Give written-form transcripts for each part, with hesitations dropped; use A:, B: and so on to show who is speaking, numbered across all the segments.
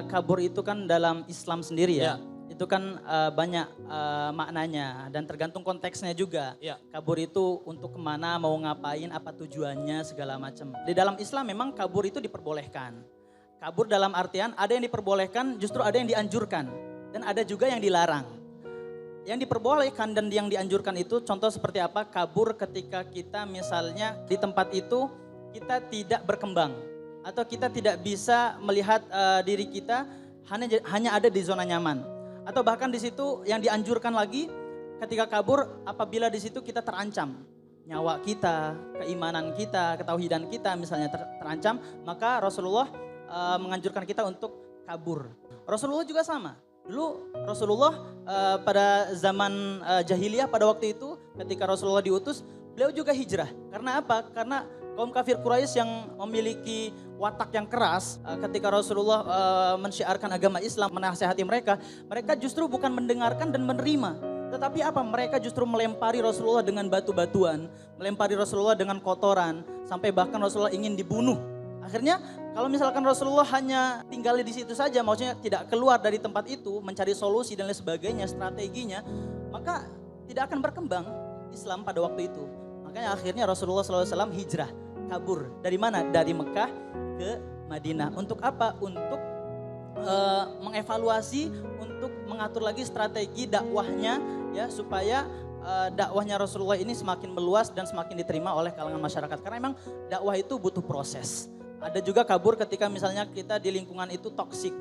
A: kabur itu kan dalam Islam sendiri
B: Ya.
A: ya. Itu kan banyak maknanya dan tergantung konteksnya juga.
B: Ya.
A: Kabur itu untuk kemana, mau ngapain, apa tujuannya, segala macam. Di dalam Islam memang kabur itu diperbolehkan. Kabur dalam artian ada yang diperbolehkan, justru ada yang dianjurkan. Dan ada juga yang dilarang. Yang diperbolehkan dan yang dianjurkan itu contoh seperti apa? Kabur ketika kita misalnya di tempat itu kita tidak berkembang. Atau kita tidak bisa melihat diri kita hanya ada di zona nyaman. Atau bahkan di situ yang dianjurkan lagi ketika kabur apabila di situ kita terancam. Nyawa kita, keimanan kita, ketauhidan kita misalnya terancam. Maka Rasulullah menganjurkan kita untuk kabur. Rasulullah juga sama. Dulu Rasulullah pada zaman jahiliyah pada waktu itu ketika Rasulullah diutus, beliau juga hijrah. Karena apa? Karena kaum kafir Quraisy yang memiliki watak yang keras ketika Rasulullah mensyiarkan agama Islam, menasihati mereka, mereka justru bukan mendengarkan dan menerima. Tetapi apa? Mereka justru melempari Rasulullah dengan batu-batuan, melempari Rasulullah dengan kotoran, sampai bahkan Rasulullah ingin dibunuh. Akhirnya kalau misalkan Rasulullah hanya tinggal di situ saja, maksudnya tidak keluar dari tempat itu, mencari solusi dan lain sebagainya, strateginya, maka tidak akan berkembang Islam pada waktu itu. Makanya akhirnya Rasulullah SAW hijrah, kabur. Dari mana? Dari Mekah ke Madinah. Untuk apa? Untuk mengevaluasi, untuk mengatur lagi strategi dakwahnya, ya supaya dakwahnya Rasulullah ini semakin meluas dan semakin diterima oleh kalangan masyarakat. Karena memang dakwah itu butuh proses. Ada juga kabur ketika misalnya kita di lingkungan itu toksik,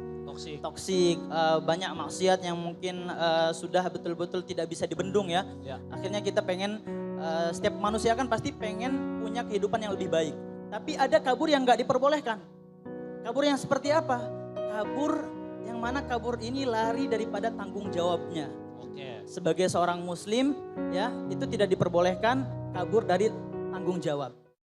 A: banyak maksiat yang mungkin sudah betul-betul tidak bisa dibendung ya. Akhirnya kita pengen, setiap manusia kan pasti pengen punya kehidupan yang lebih baik. Tapi ada kabur yang gak diperbolehkan. Kabur yang seperti apa? Kabur yang mana kabur ini lari daripada tanggung jawabnya. Sebagai seorang muslim ya, itu tidak diperbolehkan kabur dari tanggung jawab.